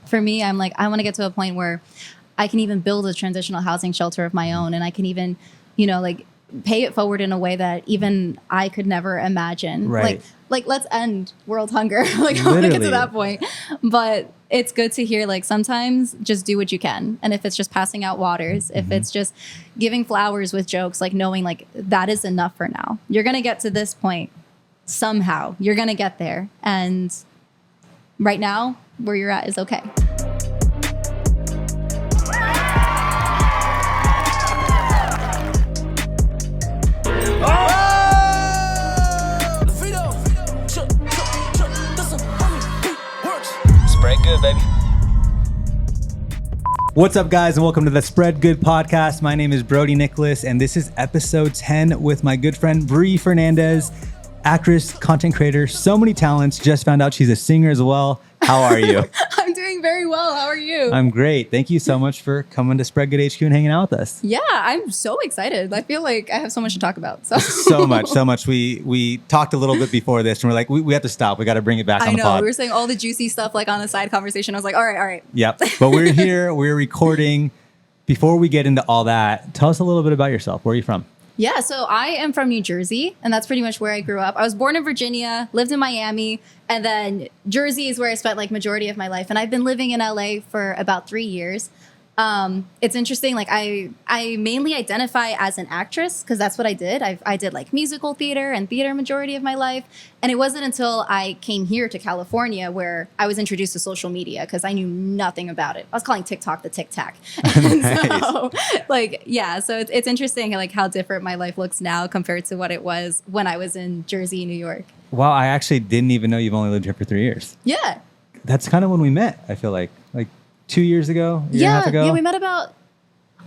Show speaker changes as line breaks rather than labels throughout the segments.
for me, I'm like, I want to get to a point where I can even build a transitional housing shelter of my own. And I can even, like pay it forward in a way that even I could never imagine.
Right.
Like let's end world hunger. Like I want to get to that point. But it's good to hear, like, sometimes just do what you can. And if it's just passing out waters, if it's just giving flowers with jokes, like knowing like that is enough for now. You're going to get to this point somehow. You're going to get there. And right now, where you're at is okay.
Spread good, baby. What's up, guys, and welcome to the Spread Good podcast. My name is Brodi Nicholas, and this is episode 10 with my good friend Bri Fernandez, actress, content creator, so many talents. Just found out she's a singer as well. How are you?
I'm doing very well. How are you?
I'm great. Thank you so much for coming to Spread Good HQ and hanging out with us.
Yeah, I'm so excited. I feel like I have so much to talk about.
So much. We talked a little bit before this, and we're like, we have to stop. We got to bring it back on the pod.
We were saying all the juicy stuff like on the side conversation. I was like, all right.
Yep. But we're here. We're recording. Before we get into all that, tell us a little bit about yourself. Where are you from?
Yeah, so I am from New Jersey, and that's pretty much where I grew up. I was born in Virginia, lived in Miami, and then Jersey is where I spent like majority of my life. And I've been living in LA for about 3 years. It's interesting. Like I mainly identify as an actress because that's what I did. I did like musical theater and theater majority of my life. And it wasn't until I came here to California where I was introduced to social media because I knew nothing about it. I was calling TikTok the Tic Tac.
Nice.
So it's interesting like how different my life looks now compared to what it was when I was in Jersey, New York.
Wow, I actually didn't even know you've only lived here for 3 years.
Yeah.
That's kind of when we met, I feel like 2 years ago, a year and a half ago.
Yeah, we met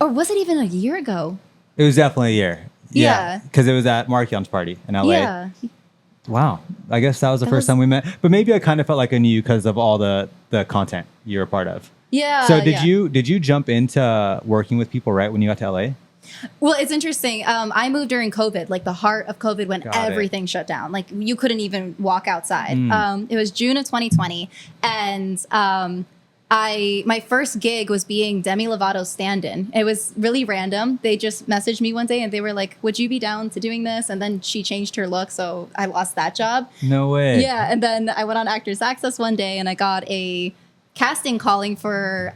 or was it even a year ago?
It was definitely a year.
Yeah.
Because it was at Markion's party in LA.
Yeah.
Wow. I guess that was the first time we met. But maybe I kind of felt like I knew you because of all the content you were a part of.
Yeah.
So did you jump into working with people right when you got to LA?
Well, it's interesting. I moved during COVID, like the heart of COVID when everything shut down. Like you couldn't even walk outside. It was June of 2020. And my first gig was being Demi Lovato's stand-in. It was really random. They just messaged me one day and they were like, would you be down to doing this? And then she changed her look. So I lost that job.
No way.
Yeah. And then I went on Actors Access one day and I got a casting calling for,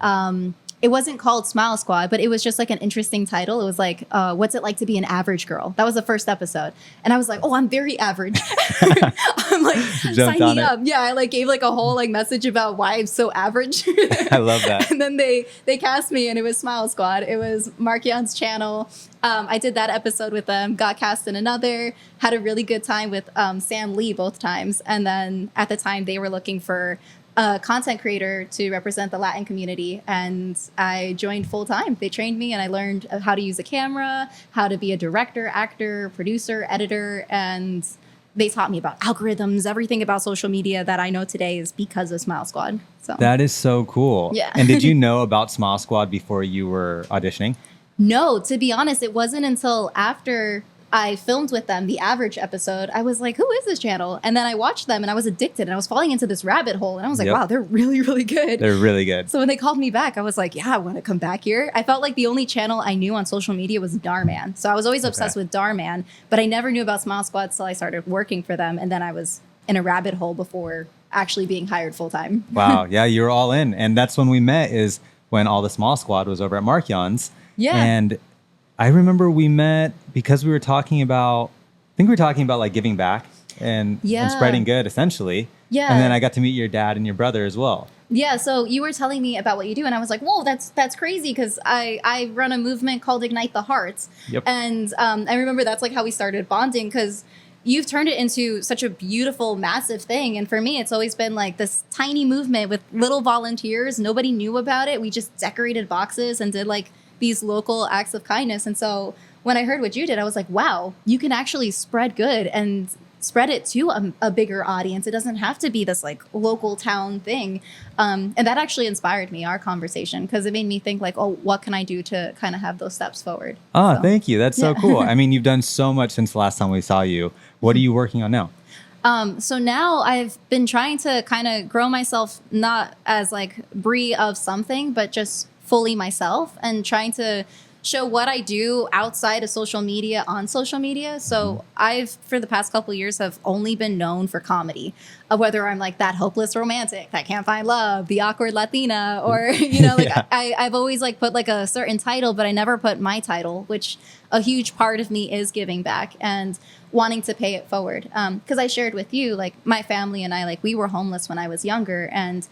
it wasn't called Smile Squad, but it was just like an interesting title. It was like, what's it like to be an average girl? That was the first episode. And I was like, oh, I'm very average. I'm like, sign me up. Yeah, I like gave like a whole like message about why I'm so average.
I love that.
And then they cast me and it was Smile Squad. It was Markion's channel. I did that episode with them, got cast in another, had a really good time with Sam Lee both times. And then at the time they were looking for a content creator to represent the Latin community. And I joined full time. They trained me and I learned how to use a camera, how to be a director, actor, producer, editor. And they taught me about algorithms, everything about social media that I know today is because of Smile Squad. So
that is so cool.
Yeah.
And did you know about Smile Squad before you were auditioning?
No, to be honest, it wasn't until after I filmed with them the average episode. I was like, who is this channel? And then I watched them and I was addicted and I was falling into this rabbit hole. And I was like, wow, they're really, really good.
They're really good.
So when they called me back, I was like, yeah, I want to come back here. I felt like the only channel I knew on social media was Darman. So I was always obsessed with Darman, but I never knew about Smile Squad till I started working for them. And then I was in a rabbit hole before actually being hired full time.
Wow. Yeah, you were all in. And that's when we met, is when all the Smile Squad was over at Markion's.
Yeah.
And I remember we met because we were talking about, like giving back and spreading good, essentially.
Yeah.
And then I got to meet your dad and your brother as well.
Yeah. So you were telling me about what you do. And I was like, whoa, that's crazy. Because I run a movement called Ignite the Hearts.
Yep.
And I remember that's like how we started bonding, because you've turned it into such a beautiful, massive thing. And for me, it's always been like this tiny movement with little volunteers. Nobody knew about it. We just decorated boxes and did like these local acts of kindness. And so when I heard what you did, I was like, wow, you can actually spread good and spread it to a bigger audience. It doesn't have to be this like local town thing. And that actually inspired me, our conversation, because it made me think like, oh, what can I do to kind of have those steps forward?
Thank you. That's so cool. I mean, you've done so much since the last time we saw you. What are you working on now?
So now I've been trying to kind of grow myself, not as like Bri of something, but just fully myself, and trying to show what I do outside of social media on social media. So I've, for the past couple of years, have only been known for comedy, whether I'm like that hopeless romantic that can't find love, the awkward Latina, or, you know, like I've always like put like a certain title, but I never put my title, which a huge part of me is giving back and wanting to pay it forward. Because I shared with you, like my family and I, like we were homeless when I was younger, and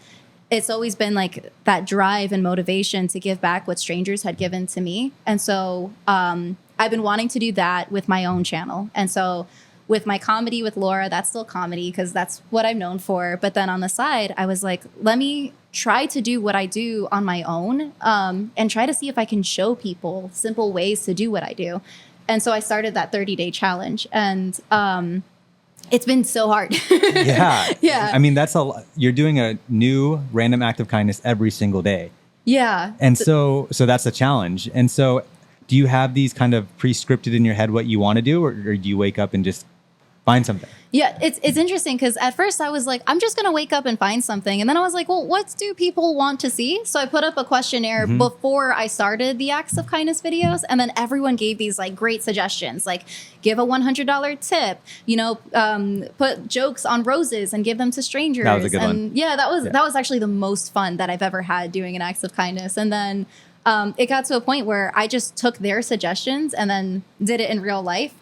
it's always been like that drive and motivation to give back what strangers had given to me. And so I've been wanting to do that with my own channel. And so with my comedy with Laura, that's still comedy because that's what I'm known for. But then on the side, I was like, let me try to do what I do on my own, and try to see if I can show people simple ways to do what I do. And so I started that 30-day challenge, and it's been so hard.
Yeah. I mean, that's you're doing a new random act of kindness every single day.
Yeah.
And so that's a challenge. And so do you have these kind of pre-scripted in your head what you want to do, or do you wake up and just find something?
Yeah, it's interesting because at first I was like, I'm just going to wake up and find something. And then I was like, well, what do people want to see? So I put up a questionnaire before I started the Acts of Kindness videos. And then everyone gave these like great suggestions, like give a $100 tip, you know, put jokes on roses and give them to strangers.
That was a good one.
Yeah, that was actually the most fun that I've ever had doing an Acts of Kindness. And then it got to a point where I just took their suggestions and then did it in real life.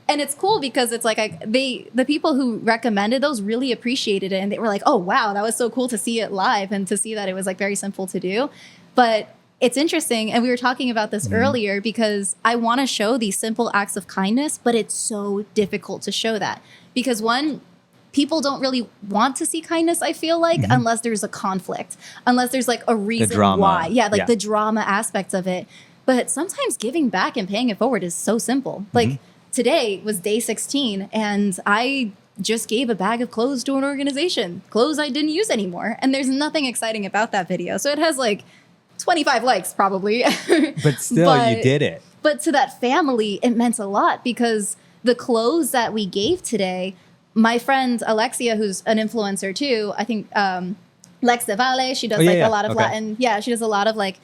And it's cool because it's like the people who recommended those really appreciated it, and they were like, "Oh wow, that was so cool to see it live and to see that it was like very simple to do." But it's interesting, and we were talking about this earlier because I want to show these simple acts of kindness, but it's so difficult to show that because one, people don't really want to see kindness, I feel like, unless there's a conflict, unless there's like a reason why. Yeah, like the drama aspect of it. But sometimes giving back and paying it forward is so simple. Like today was day 16 and I just gave a bag of clothes to an organization, clothes I didn't use anymore. And there's nothing exciting about that video. So it has like 25 likes probably.
But still, you did it.
But to that family, it meant a lot because the clothes that we gave today, my friend Alexia, who's an influencer too, I think Lex de Valle, she does a lot of Latin. Yeah, she does a lot of like,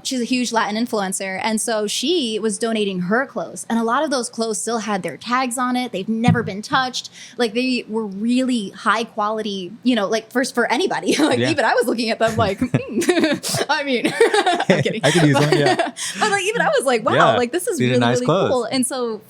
she's a huge Latin influencer. And so she was donating her clothes. And a lot of those clothes still had their tags on it. They've never been touched. Like they were really high quality, you know, like first for anybody. Like even I was looking at them like, I mean, I'm kidding.
I could use them, yeah.
But like even I was like, wow, like this is really, nice really cool. And so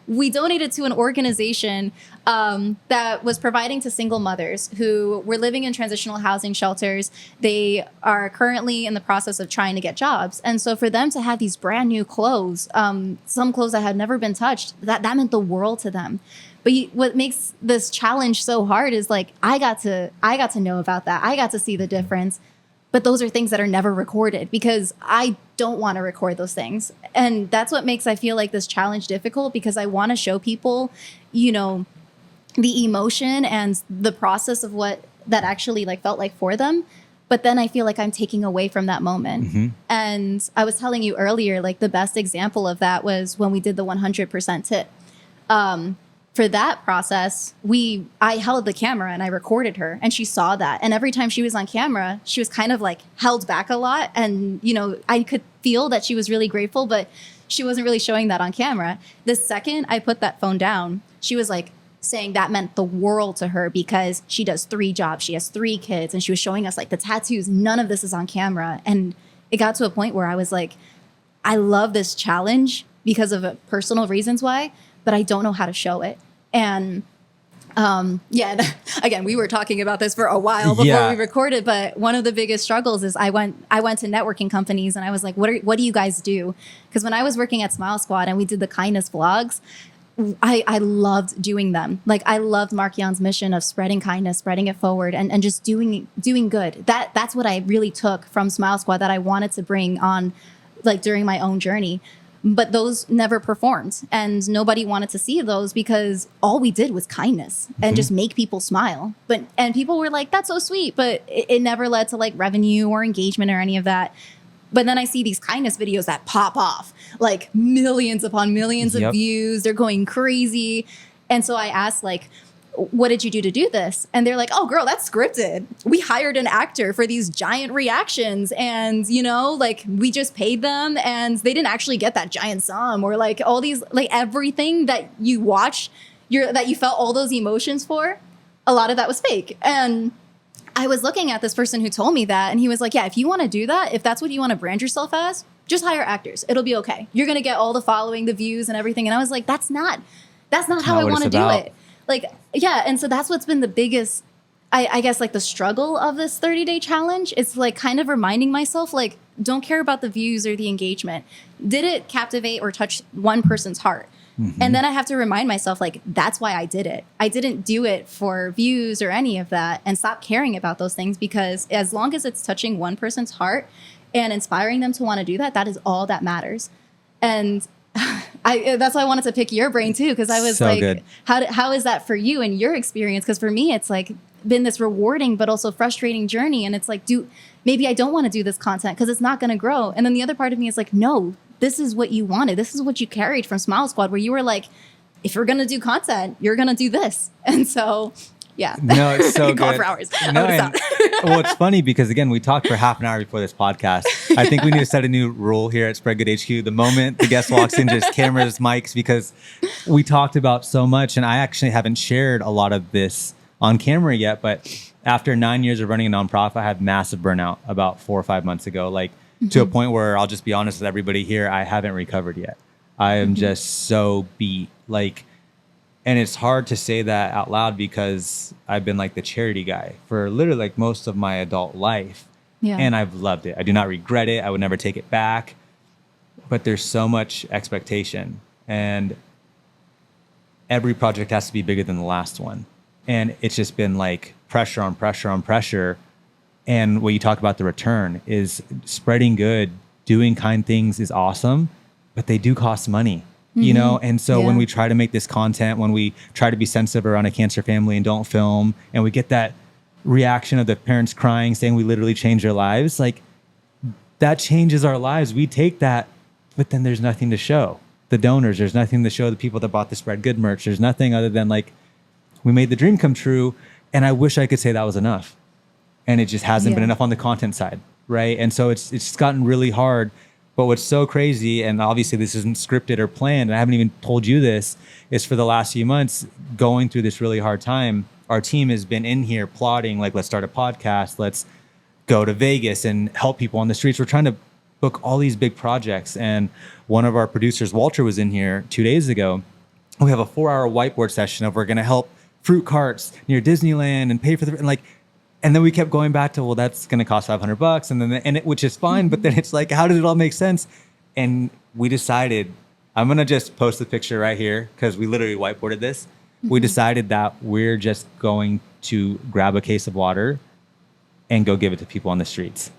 we donated to an organization that was providing to single mothers who were living in transitional housing shelters. They are currently in the process of trying to get jobs. And so for them to have these brand new clothes, some clothes that had never been touched, that meant the world to them. But what makes this challenge so hard is like, I got to know about that. I got to see the difference. But those are things that are never recorded because I don't want to record those things. And that's what makes I feel like this challenge difficult because I want to show people, you know, the emotion and the process of what that actually like felt like for them. But then I feel like I'm taking away from that moment. And I was telling you earlier, like the best example of that was when we did the 100% tip. For that process, I held the camera and I recorded her and she saw that. And every time she was on camera, she was kind of like held back a lot. And, you know, I could feel that she was really grateful, but she wasn't really showing that on camera. The second I put that phone down, she was like saying that meant the world to her because she does 3 jobs. She has 3 kids and she was showing us like the tattoos. None of this is on camera. And it got to a point where I was like, I love this challenge because of personal reasons why, but I don't know how to show it. And again, we were talking about this for a while before we recorded, but one of the biggest struggles is I went to networking companies and I was like, what do you guys do? Because when I was working at Smile Squad and we did the kindness vlogs, I loved doing them. Like I loved Mark Yon's mission of spreading kindness, spreading it forward and just doing good. That's what I really took from Smile Squad that I wanted to bring on like during my own journey. But those never performed and nobody wanted to see those because all we did was kindness and just make people smile. And people were like, that's so sweet. But it never led to like revenue or engagement or any of that. But then I see these kindness videos that pop off like millions upon millions of views. They're going crazy. And so I asked, like, what did you do to do this? And they're like, oh, girl, that's scripted. We hired an actor for these giant reactions. And, you know, like, we just paid them and they didn't actually get that giant sum, or like all these, like, everything that you watch, that you felt all those emotions for, a lot of that was fake. And I was looking at this person who told me that, and he was like, yeah, if you want to do that, if that's what you want to brand yourself as, just hire actors. It'll be okay. You're going to get all the following, the views and everything. And I was like, that's not how I want to do it. Like, yeah. And so that's what's been the biggest, I guess, like, the struggle of this 30-day challenge. It's like kind of reminding myself, like, don't care about the views or the engagement. Did it captivate or touch one person's heart? Mm-hmm. And then I have to remind myself, like, that's why I did it. I didn't do it for views or any of that, and stop caring about those things, because as long as it's touching one person's heart and inspiring them to want to do that, that is all that matters. And that's why I wanted to pick your brain too, because I was so like, good. How is that for you and your experience? Because for me, it's like been this rewarding but also frustrating journey. And it's like, maybe I don't want to do this content because it's not going to grow. And then the other part of me is like, no, this is what you wanted. This is what you carried from Smile Squad, where you were like, if you're going to do content, you're going to do this. And so, yeah.
No, it's so good.
For hours.
No, well, it's funny because, again, we talked for half an hour before this podcast. I think we need to set a new rule here at Spread Good HQ. The moment the guest walks in, just cameras, mics, because we talked about so much. And I actually haven't shared a lot of this on camera yet. But after 9 years of running a nonprofit, I had massive burnout about 4 or 5 months ago, like to a point where I'll just be honest with everybody here, I haven't recovered yet. I am just so beat. Like, and it's hard to say that out loud because I've been like the charity guy for literally like most of my adult life. Yeah. And I've loved it. I do not regret it. I would never take it back. But there's so much expectation, and every project has to be bigger than the last one. And it's just been like pressure on pressure on pressure. And what you talk about, the return, is spreading good, doing kind things is awesome, but they do cost money. You know, and so when we try to make this content, when we try to be sensitive around a cancer family and don't film, and we get that reaction of the parents crying, saying we literally changed their lives, like, that changes our lives. We take that, but then there's nothing to show the donors. There's nothing to show the people that bought the Spread Good merch. There's nothing other than, like, we made the dream come true. And I wish I could say that was enough. And it just hasn't been enough on the content side, right? And so it's gotten really hard. But what's so crazy, and obviously this isn't scripted or planned, and I haven't even told you this, is for the last few months, going through this really hard time, our team has been in here plotting, like, let's start a podcast, let's go to Vegas and help people on the streets. We're trying to book all these big projects. And one of our producers, Walter, was in here 2 days ago. We have a 4-hour whiteboard session of we're going to help fruit carts near Disneyland and pay for and then we kept going back to, well, that's going to cost $500, and then which is fine, but then it's like, how did it all make sense? And we decided, I'm going to just post the picture right here because we literally whiteboarded this. We decided that we're just going to grab a case of water and go give it to people on the streets.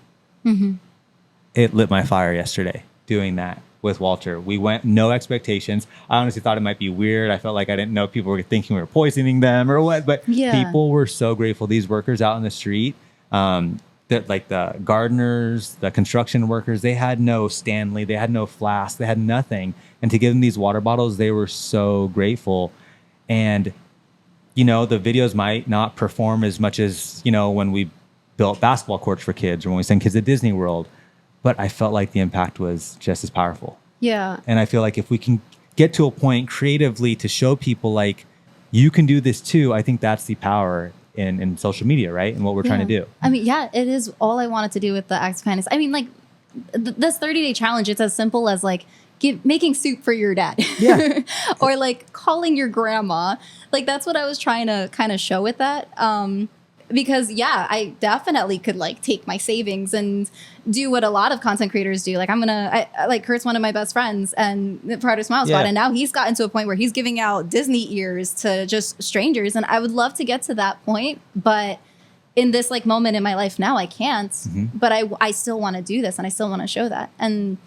It lit my fire yesterday doing that with Walter. We went, no expectations. I honestly thought it might be weird. I felt like I didn't know people were thinking we were poisoning them or what, but people were so grateful. These workers out in the street, that, like, the gardeners, the construction workers, they had no Stanley, they had no flask, they had nothing. And to give them these water bottles, they were so grateful. And, you know, the videos might not perform as much as, you know, when we built basketball courts for kids or when we send kids to Disney World. But I felt like the impact was just as powerful. Yeah. And I feel like if we can get to a point creatively to show people, like, you can do this too, I think that's the power in social media, right? And what we're trying to do.
I mean, it is all I wanted to do with the acts of kindness. I mean, like, this 30-day challenge, it's as simple as, like, making soup for your dad. Yeah. Or, like, calling your grandma. Like, that's what I was trying to kind of show with that. Because, I definitely could, like, take my savings and do what a lot of content creators do. Like, like, Kurt's one of my best friends and part of Smile Squad. And now he's gotten to a point where he's giving out Disney ears to just strangers. And I would love to get to that point. But in this, like, moment in my life now, I can't. But I still want to do this, and I still want to show that. And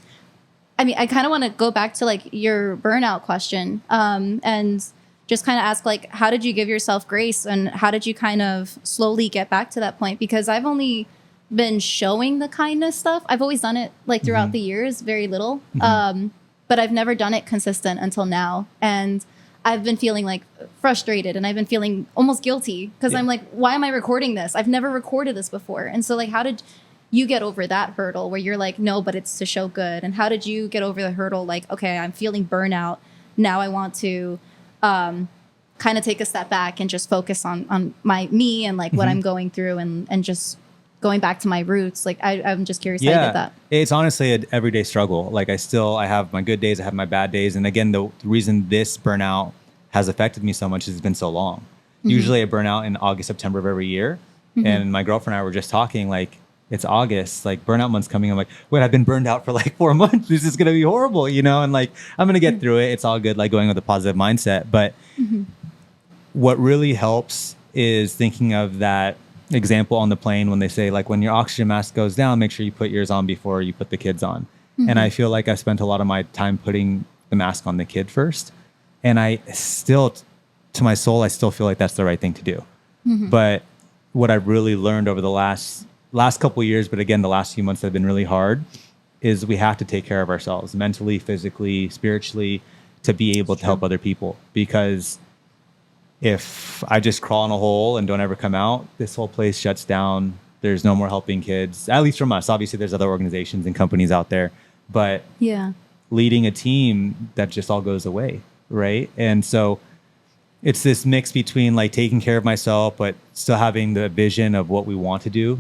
I mean, I kind of want to go back to, like, your burnout question. And just kind of ask, like, how did you give yourself grace, and how did you kind of slowly get back to that point? Because I've only been showing the kindness stuff. I've always done it, like, throughout the years, very little. But I've never done it consistent until now. And I've been feeling, like, frustrated and I've been feeling almost guilty because I'm like, why am I recording this? I've never recorded this before. And so like, how did you get over that hurdle where you're like, no, but it's to show good? And how did you get over the hurdle? Like, okay, I'm feeling burnout. Now I want to kind of take a step back and just focus on me and like what I'm going through and just going back to my roots. Like I'm just curious how you did that.
It's honestly an everyday struggle. Like I have my good days, I have my bad days. And again, the reason this burnout has affected me so much is it's been so long. Usually I burn out in August, September of every year. And my girlfriend and I were just talking like, it's August, like burnout month's coming. I'm like, wait, I've been burned out for like 4 months. This is going to be horrible, you know? And like, I'm going to get through it. It's all good. Like going with a positive mindset. But what really helps is thinking of that example on the plane when they say like, when your oxygen mask goes down, make sure you put yours on before you put the kids on. And I feel like I spent a lot of my time putting the mask on the kid first. And I still, to my soul, I still feel like that's the right thing to do. But what I've really learned over the last couple of years, but again, the last few months have been really hard, is we have to take care of ourselves mentally, physically, spiritually, to be able to help other people. Because if I just crawl in a hole and don't ever come out, this whole place shuts down. There's no more helping kids, at least from us. Obviously, there's other organizations and companies out there, but leading a team, that just all goes away, right? And so it's this mix between like taking care of myself, but still having the vision of what we want to do.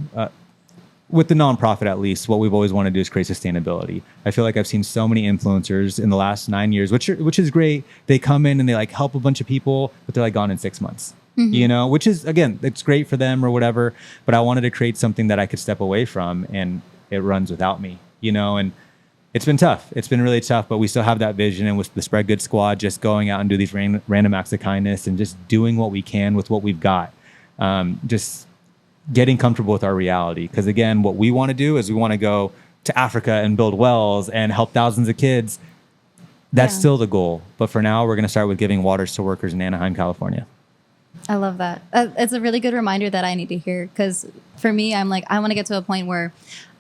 With the nonprofit, at least, what we've always wanted to do is create sustainability. I feel like I've seen so many influencers in the last 9 years, which is great. They come in and they like help a bunch of people, but they're like gone in 6 months, you know, which is, again, it's great for them or whatever. But I wanted to create something that I could step away from and it runs without me, you know, and it's been tough. It's been really tough, but we still have that vision. And with the Spread Good Squad, just going out and do these random acts of kindness and just doing what we can with what we've got. Just getting comfortable with our reality. Because again, what we want to do is we want to go to Africa and build wells and help thousands of kids. That's still the goal. But for now, we're going to start with giving waters to workers in Anaheim, California.
I love that. It's a really good reminder that I need to hear. Because for me, I'm like, I want to get to a point where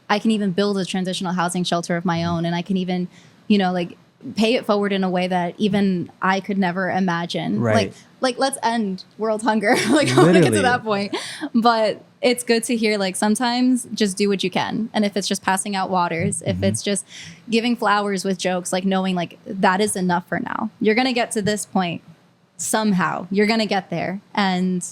I can even build a transitional housing shelter of my own. And I can even, you know, like pay it forward in a way that even I could never imagine.
Right.
Like let's end world hunger. Like I want to get to that point. But it's good to hear, like, sometimes just do what you can. And if it's just passing out waters, if it's just giving flowers with jokes, like knowing like that is enough for now. You're going to get to this point somehow. You're going to get there. And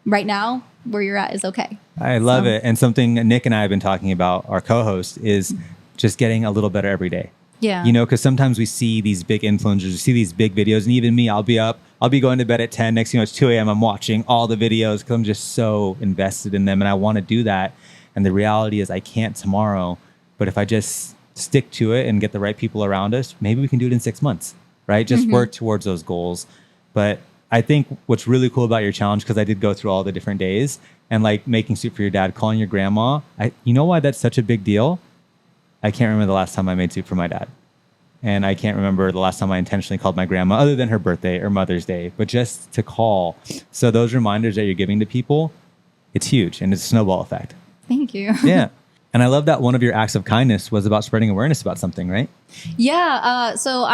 right now, where you're at is okay.
I love it. And something Nick and I have been talking about, our co-host, is just getting a little better every day.
Yeah.
You know, because sometimes we see these big influencers, we see these big videos, and even me, I'll be going to bed at 10. Next thing you know, it's 2 a.m. I'm watching all the videos because I'm just so invested in them and I want to do that. And the reality is I can't tomorrow. But if I just stick to it and get the right people around us, maybe we can do it in 6 months, right? Just work towards those goals. But I think what's really cool about your challenge, because I did go through all the different days, and like making soup for your dad, calling your grandma. You know why that's such a big deal? I can't remember the last time I made soup for my dad. And I can't remember the last time I intentionally called my grandma, other than her birthday or Mother's Day, but just to call. So those reminders that you're giving to people, it's huge, and it's a snowball effect.
Thank you.
Yeah. And I love that one of your acts of kindness was about spreading awareness about something, right?
Yeah. So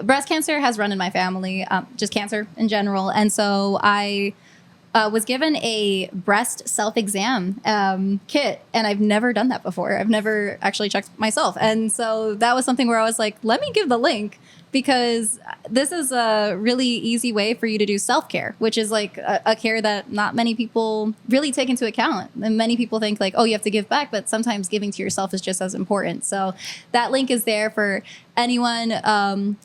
breast cancer has run in my family, just cancer in general. And so I was given a breast self-exam kit, and I've never done that before. I've never actually checked myself. And so that was something where I was like, let me give the link, because this is a really easy way for you to do self-care, which is like a care that not many people really take into account. And many people think like, oh, you have to give back, but sometimes giving to yourself is just as important. So that link is there for anyone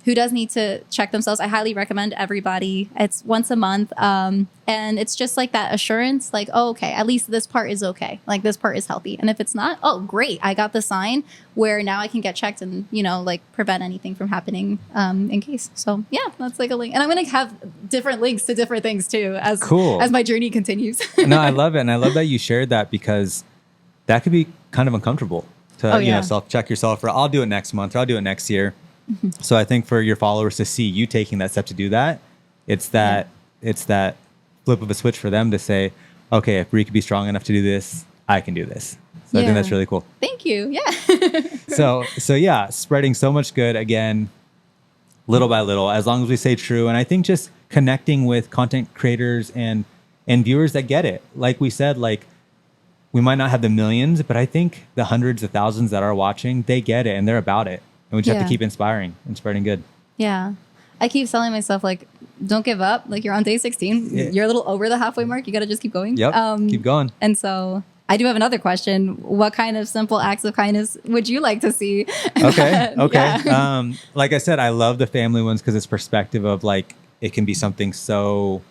who does need to check themselves. I highly recommend everybody. It's once a month. And it's just like that assurance, like, oh, okay, at least this part is okay. Like this part is healthy. And if it's not, oh, great. I got the sign where now I can get checked and, you know, like prevent anything from happening in case. So yeah, that's like a link. And I'm going to have different links to different things too, as my journey continues.
No, I love it. And I love that you shared that, because that could be kind of uncomfortable to, you know, self-check yourself, or I'll do it next month, or I'll do it next year. So I think for your followers to see you taking that step to do that, it's that flip of a switch for them to say, okay, if Bri could be strong enough to do this, I can do this. So I think that's really cool.
Thank you. Yeah.
So yeah, spreading so much good, again, little by little, as long as we stay true. And I think just connecting with content creators and viewers that get it. Like we said, like we might not have the millions, but I think the hundreds of thousands that are watching, they get it and they're about it. And we just have to keep inspiring and spreading good.
Yeah. I keep telling myself, like, don't give up. Like, you're on day 16. Yeah. You're a little over the halfway mark. You got to just keep going.
Yep. Keep going.
And so I do have another question. What kind of simple acts of kindness would you like to see?
Okay. Yeah. Like I said, I love the family ones because it's perspective of like, it can be something so,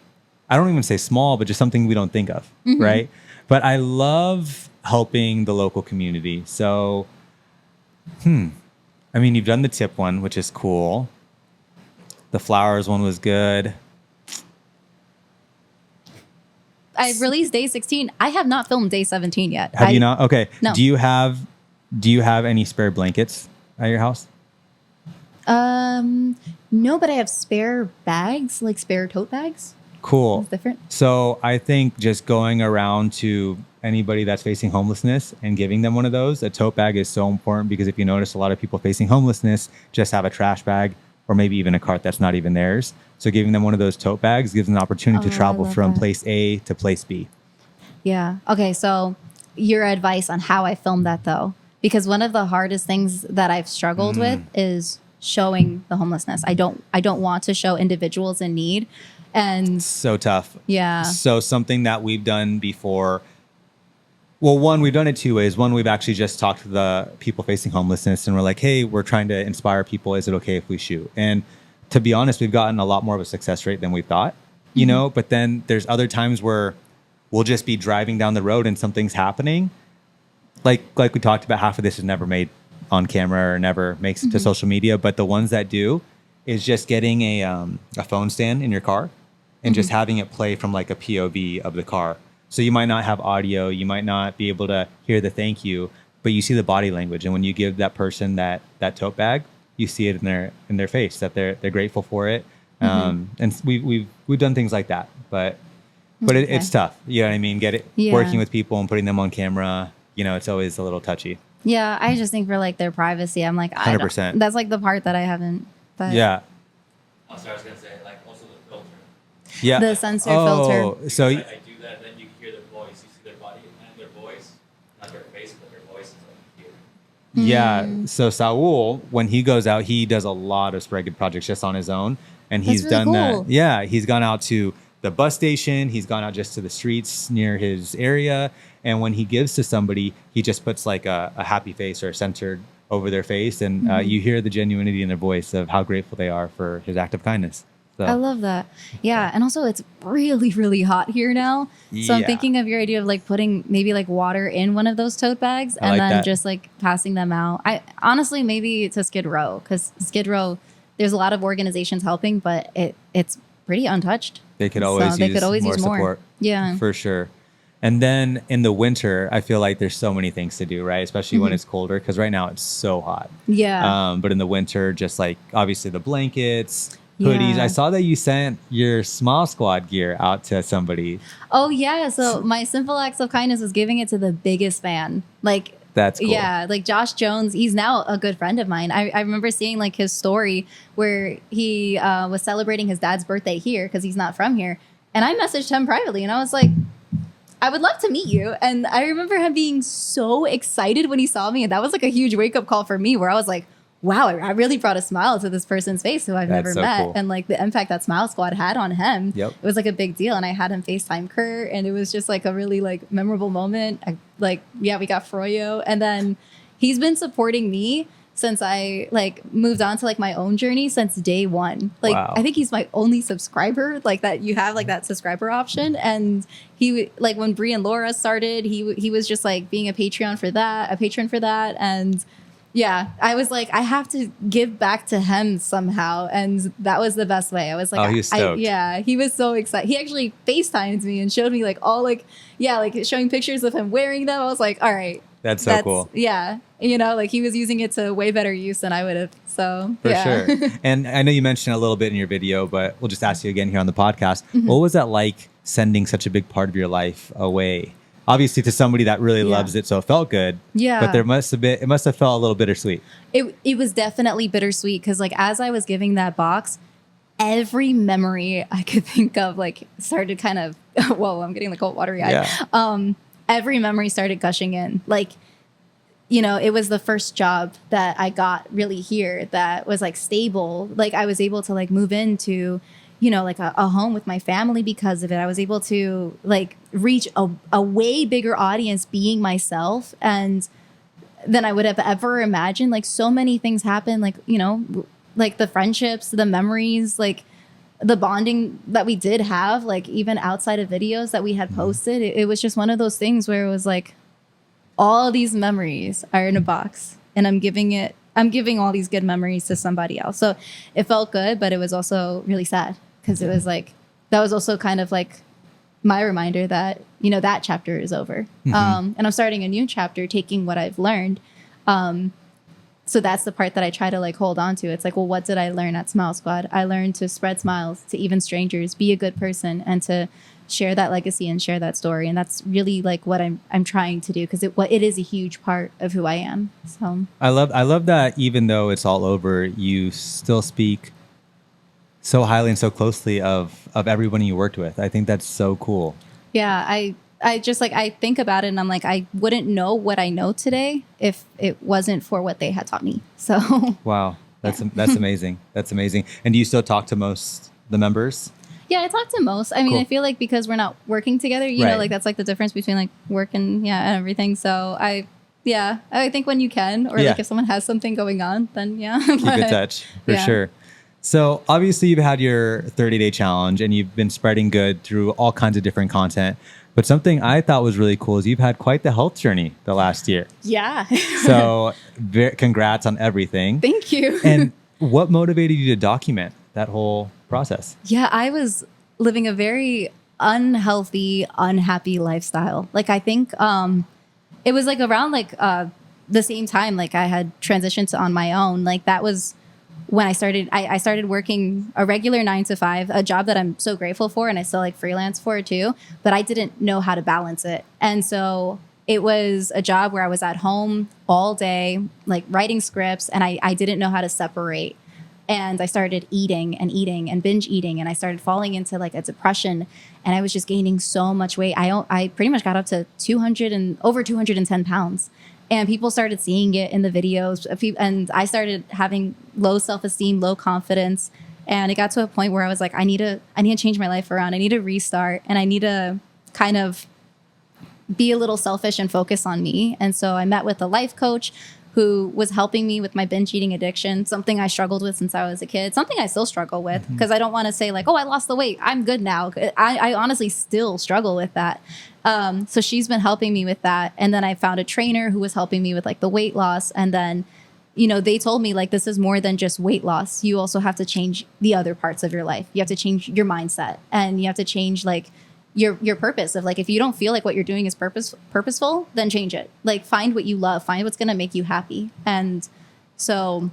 I don't even say small, but just something we don't think of. Mm-hmm. Right. But I love helping the local community. So, I mean, you've done the tip one, which is cool. The flowers one was good.
I released day 16. I have not filmed day 17 yet.
Have you not? Okay.
No.
Do you have any spare blankets at your house?
No, but I have spare bags, like spare tote bags.
Cool.
It's different.
So I think just going around to anybody that's facing homelessness and giving them one of those, a tote bag is so important because if you notice, a lot of people facing homelessness just have a trash bag or maybe even a cart that's not even theirs. So giving them one of those tote bags gives them an opportunity to travel from place A to place B.
Yeah. Okay. So your advice on how I filmed that though, because one of the hardest things that I've struggled with is showing the homelessness. I don't want to show individuals in need. And
so tough.
Yeah.
So something that we've done before, well, one, we've done it two ways. One, we've actually just talked to the people facing homelessness and we're like, hey, we're trying to inspire people. Is it okay if we shoot? And to be honest, we've gotten a lot more of a success rate than we thought, you know, but then there's other times where we'll just be driving down the road and something's happening. Like we talked about, half of this is never made on camera or never makes it to social media. But the ones that do is just getting a phone stand in your car and just having it play from like a POV of the car. So you might not have audio, you might not be able to hear the thank you, but you see the body language. And when you give that person that tote bag, you see it in their face that they're grateful for it. And we've done things like that, but it's tough. You know what I mean? Working with people and putting them on camera, you know, it's always a little touchy.
Yeah, I just think for like their privacy, I'm like,
100%.
That's like the part that I haven't. But
yeah.
Oh, sorry, I was gonna say like also the filter.
Yeah.
The sensor filter.
So
I do that, then you hear their voice. You see their body and their voice, not their face, but their voice is what you hear.
Yeah. So Saul, when he goes out, he does a lot of spread good projects just on his own, and he's
really
done
cool.
that. Yeah, he's gone out to the bus station. He's gone out just to the streets near his area, and when he gives to somebody, he just puts like a happy face or centered over their face, and you hear the genuinity in their voice of how grateful they are for his act of kindness. So.
I love that. Yeah. And also it's really, really hot here now. So I'm thinking of your idea of like putting maybe like water in one of those tote bags and
like
then
that.
just like passing them out. I honestly, maybe to Skid Row, because Skid Row, there's a lot of organizations helping, but it's pretty untouched.
They could always use more support.
Yeah.
For sure. And then in the winter, I feel like there's so many things to do, right? Especially when it's colder, because right now it's so hot.
Yeah.
But in the winter, just like obviously the blankets, hoodies.
Yeah.
I saw that you sent your Smile Squad gear out to somebody.
Oh, yeah. So my simple acts of kindness was giving it to the biggest fan. Like,
that's cool.
Yeah, like Josh Jones, he's now a good friend of mine. I remember seeing like his story where he was celebrating his dad's birthday here because he's not from here. And I messaged him privately and I was like, I would love to meet you. And I remember him being so excited when he saw me. And that was like a huge wake up call for me where I was like, wow, I really brought a smile to this person's face who I've never met. Cool. And like the impact that Smile Squad had on him, it was like a big deal. And I had him FaceTime Kurt and it was just like a really like memorable moment. We got Froyo. And then he's been supporting me since I like moved on to like my own journey since day one. Like, wow. I think he's my only subscriber, like that you have like that subscriber option. And he like when Bri and Laura started, he was just like being a patron for that. And yeah, I was like, I have to give back to him somehow. And that was the best way. I was like,
oh, he's stoked.
He was so excited. He actually FaceTimed me and showed me like all like showing pictures of him wearing them. I was like, all right.
That's so cool.
Yeah. You know, like he was using it to way better use than I would have. So
for sure. And I know you mentioned a little bit in your video, but we'll just ask you again here on the podcast. What was that like sending such a big part of your life away? Obviously to somebody that really loves it, so it felt good. Yeah. But it must have felt a little bittersweet.
It was definitely bittersweet because like as I was giving that box, every memory I could think of, like, started kind of, whoa, I'm getting the cold watery eyed.
Yeah.
Every memory started gushing in. Like, you know, it was the first job that I got really here that was like stable. Like, I was able to like move into, you know, like a home with my family because of it. I was able to like reach a way bigger audience being myself and than I would have ever imagined. Like, so many things happen, like, you know, like the friendships, the memories, like the bonding that we did have, like even outside of videos that we had posted. It was just one of those things where it was like, all these memories are in a box and I'm giving all these good memories to somebody else. So it felt good, but it was also really sad because it was like, that was also kind of like my reminder that, you know, that chapter is over. And I'm starting a new chapter, taking what I've learned. So that's the part that I try to like hold on to. It's like, well, what did I learn at Smile Squad? I learned to spread smiles to even strangers, be a good person, and to share that legacy and share that story. And that's really like what I'm trying to do, because it is a huge part of who I am. So
I love that even though it's all over, you still speak so highly and so closely of everyone you worked with. I think that's so cool.
yeah, I just like, I think about it and I'm like, I wouldn't know what I know today if it wasn't for what they had taught me. So
Wow. That's amazing. That's amazing. And do you still talk to most the members?
yeah, I talk to most. I mean,
Cool.
I feel like because we're not working together, you
Right.
know, like that's like the difference between like work and and everything. So I think when you can, or
Yeah.
like if someone has something going on, then yeah.
Keep in touch for
yeah.
sure. So obviously you've had your 30-day challenge and you've been spreading good through all kinds of different content. But something I thought was really cool is you've had quite the health journey the last year.
Yeah.
So congrats on everything.
Thank you.
And what motivated you to document that whole process?
Yeah, I was living a very unhealthy, unhappy lifestyle. Like, I think it was like around like the same time like I had transitioned to on my own. Like, that was when I started working a regular 9 to 5, a job that I'm so grateful for, and I still like freelance for it too, but I didn't know how to balance it. And so it was a job where I was at home all day, like writing scripts, and I didn't know how to separate. And I started eating and binge eating, and I started falling into like a depression, and I was just gaining so much weight. I pretty much got up to over 210 pounds. And people started seeing it in the videos, and I started having low self-esteem, low confidence. And it got to a point where I was like, I need to change my life around. I need to restart, and I need to kind of be a little selfish and focus on me. And so I met with a life coach who was helping me with my binge eating addiction, something I struggled with since I was a kid, something I still struggle with, because I don't want to say like, oh, I lost the weight, I'm good now. I honestly still struggle with that. So she's been helping me with that. And then I found a trainer who was helping me with like the weight loss. And then, you know, they told me like, this is more than just weight loss. You also have to change the other parts of your life. You have to change your mindset, and you have to change like your purpose of like, if you don't feel like what you're doing is purposeful, then change it. Like, find what you love, find what's going to make you happy. And so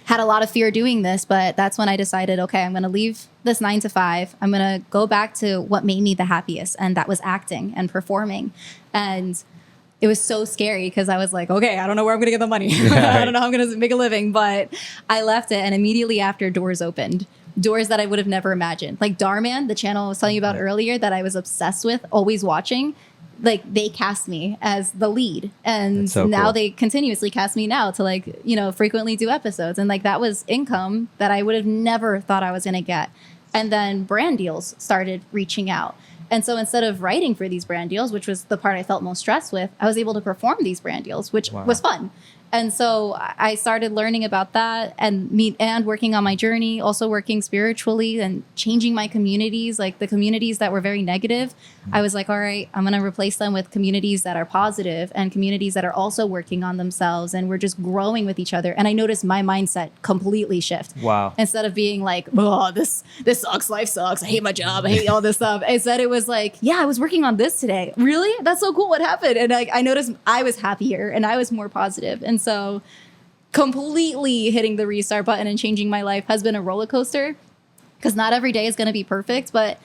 had a lot of fear doing this, but that's when I decided, okay, I'm going to leave this 9 to 5. I'm going to go back to what made me the happiest. And that was acting and performing. And it was so scary because I was like, okay, I don't know where I'm going to get the money. I don't know how I'm going to make a living, but I left it. And immediately after, doors opened. Doors that I would have never imagined. Like Darman, the channel I was telling you about earlier that I was obsessed with, always watching, like they cast me as the lead. And
so
now
cool.
they continuously cast me now to like, you know, frequently do episodes. And like that was income that I would have never thought I was going to get. And then brand deals started reaching out. And so instead of writing for these brand deals, which was the part I felt most stressed with, I was able to perform these brand deals, which was fun. And so I started learning about that and working on my journey, also working spiritually and changing my communities, like the communities that were very negative. I was like, all right, I'm going to replace them with communities that are positive and communities that are also working on themselves. And we're just growing with each other. And I noticed my mindset completely shift.
Wow.
Instead of being like, oh, this sucks, life sucks, I hate my job, I hate all this stuff. Instead, it was like, yeah, I was working on this today. Really? That's so cool. What happened? And I noticed I was happier and I was more positive. And so completely hitting the restart button and changing my life has been a roller coaster, because not every day is going to be perfect. But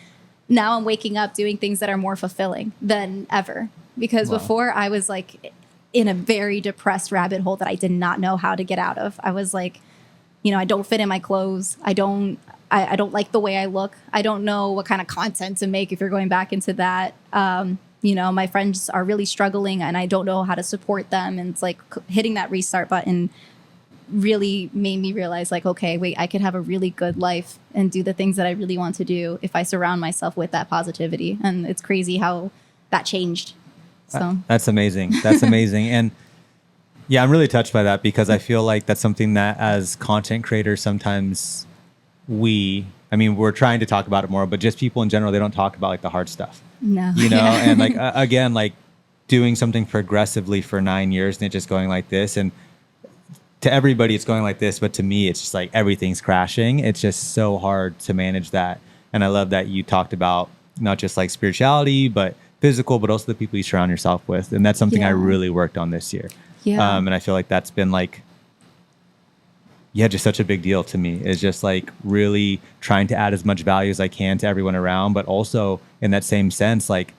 now I'm waking up doing things that are more fulfilling than ever. Because before I was like in a very depressed rabbit hole that I did not know how to get out of. I was like, you know, I don't fit in my clothes. I don't I don't like the way I look. I don't know what kind of content to make if you're going back into that. My friends are really struggling and I don't know how to support them. And it's like hitting that restart button really made me realize like, okay, wait, I could have a really good life and do the things that I really want to do if I surround myself with that positivity. And it's crazy how that changed. So
that's amazing. That's amazing. And yeah, I'm really touched by that because I feel like that's something that as content creators, sometimes we're trying to talk about it more, but just people in general, they don't talk about like the hard stuff,
no,
and like, again, like doing something progressively for 9 years and it just going like this. And to everybody it's going like this, but to me, it's just like everything's crashing. It's just so hard to manage that. And I love that you talked about not just like spirituality, but physical, but also the people you surround yourself with. And that's something I really worked on this year. Yeah. And I feel like that's been like, just such a big deal to me, is just like really trying to add as much value as I can to everyone around, but also in that same sense, like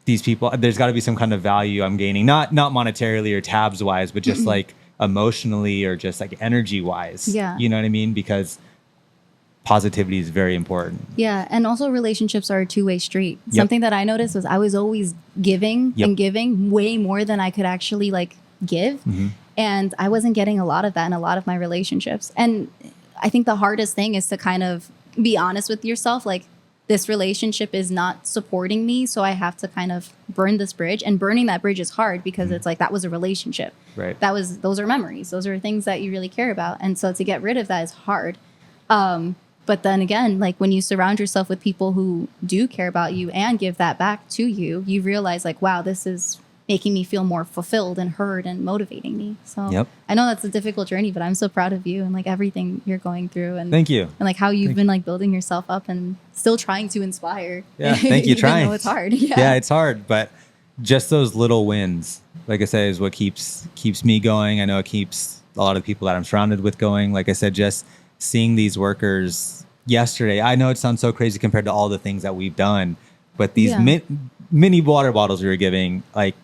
these people, there's got to be some kind of value I'm gaining, not monetarily or tabs wise, but just like emotionally or just like energy wise.
Yeah.
You know what I mean? Because positivity is very important.
Yeah. And also relationships are a two-way street. Something that I noticed was I was always giving and giving way more than I could actually like give. And I wasn't getting a lot of that in a lot of my relationships. And I think the hardest thing is to kind of be honest with yourself. Like, this relationship is not supporting me, so I have to kind of burn this bridge. And burning that bridge is hard because it's like, that was a relationship.
Right.
Those are memories. Those are things that you really care about. And so to get rid of that is hard. But then again, like when you surround yourself with people who do care about you and give that back to you, you realize like, wow, this is making me feel more fulfilled and heard and motivating me. So I know that's a difficult journey, but I'm so proud of you and like everything you're going through. And
thank you.
And like how you've been like building yourself up and still trying to inspire.
Yeah, thank you.
Even
Trying.
though it's hard.
Yeah, it's hard, but just those little wins, like I said, is what keeps me going. I know it keeps a lot of the people that I'm surrounded with going. Like I said, just seeing these workers yesterday, I know it sounds so crazy compared to all the things that we've done, but these mini water bottles we were giving, like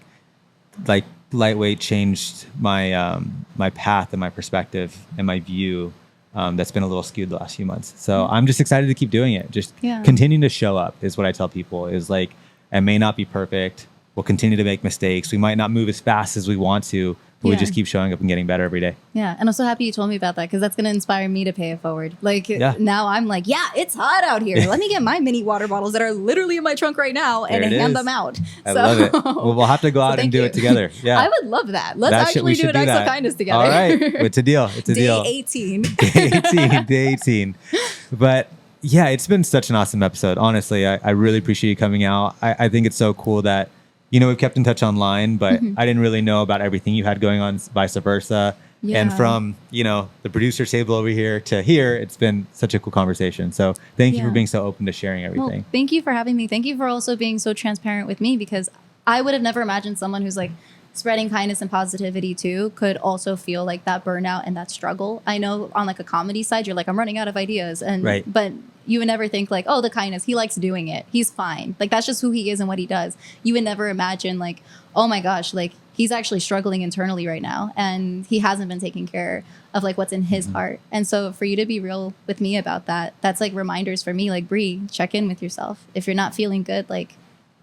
lightweight changed my my path and my perspective and my view. That's been a little skewed the last few months. So I'm just excited to keep doing it. Just continuing to show up is what I tell people, is like, I may not be perfect. We'll continue to make mistakes. We might not move as fast as we want to, but we just keep showing up and getting better every day. Yeah.
And I'm so happy you told me about that, because that's going to inspire me to pay it forward. Like now I'm like, it's hot out here. Let me get my mini water bottles that are literally in my trunk right now and hand them out.
I love it. Well, we'll have to go out and do it together. Yeah.
I would love that. Let's actually do an acts of kindness together.
All right. It's a deal. It's a deal.
Day 18.
Day 18. But yeah, it's been such an awesome episode. Honestly, I really appreciate you coming out. I think it's so cool that, we've kept in touch online, but I didn't really know about everything you had going on, vice versa. Yeah. And from, the producer table over here to here, it's been such a cool conversation. So thank you for being so open to sharing everything.
Well, thank you for having me. Thank you for also being so transparent with me, because I would have never imagined someone who's like spreading kindness and positivity too could also feel like that burnout and that struggle. I know on like a comedy side, you're like, I'm running out of ideas. But you would never think like, oh, the kindness, he likes doing it. He's fine. Like, that's just who he is and what he does. You would never imagine like, oh my gosh, like he's actually struggling internally right now and he hasn't been taking care of like what's in his heart. And so for you to be real with me about that, that's like reminders for me, like, Bri, check in with yourself. If you're not feeling good, like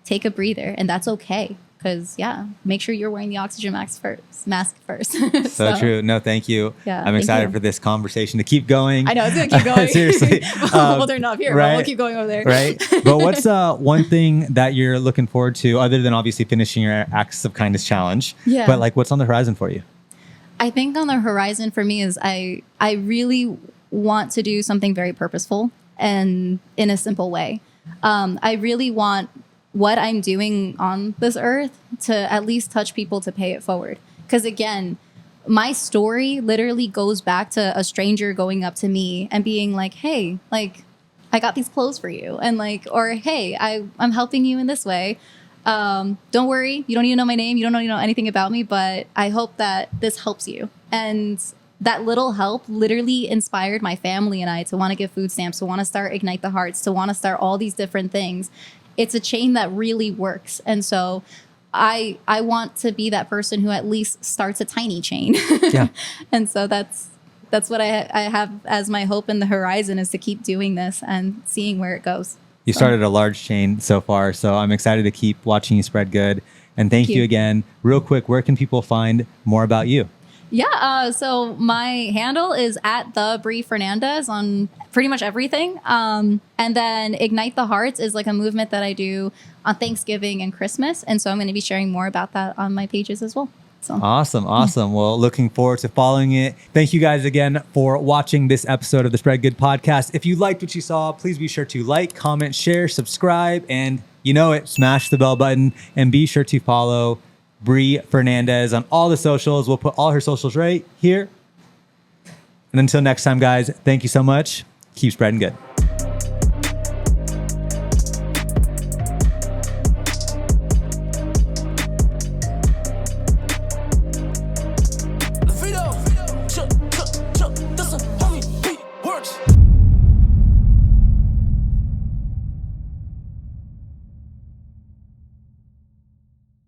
take a breather, and that's okay. Because make sure you're wearing the oxygen mask first.
So true. No, thank you. Yeah, I'm excited for this conversation to keep going.
I know it's gonna keep going.
Seriously,
we'll turn off here, but we'll keep going over there.
Right. But what's one thing that you're looking forward to, other than obviously finishing your Acts of Kindness challenge? Yeah. But like, what's on the horizon for you?
I think on the horizon for me is I really want to do something very purposeful and in a simple way. I really want what I'm doing on this earth to at least touch people to pay it forward. Because again, my story literally goes back to a stranger going up to me and being like, hey, like, I got these clothes for you. And like, or hey, I'm helping you in this way. Don't worry, you don't need to know my name. You don't need to know anything about me, but I hope that this helps you. And that little help literally inspired my family and I to want to give food stamps, to want to start Ignite the Hearts, to want to start all these different things. It's a chain that really works. And so I want to be that person who at least starts a tiny chain. Yeah. And so that's that's what I have as my hope in the horizon, is to keep doing this and seeing where it goes.
You started a large chain so far, so I'm excited to keep watching you spread good. And thank you again. Real quick, where can people find more about you?
Yeah, so my handle is at the Bri Fernandez on pretty much everything. And then Ignite the Hearts is like a movement that I do on Thanksgiving and Christmas. And so I'm going to be sharing more about that on my pages as well. So
Awesome. Well, looking forward to following it. Thank you guys again for watching this episode of the Spread Good podcast. If you liked what you saw, please be sure to like, comment, share, subscribe, and you know it, smash the bell button, and be sure to follow Bri Fernandez on all the socials. We'll put all her socials right here. And until next time, guys, thank you so much. Keep spreading good.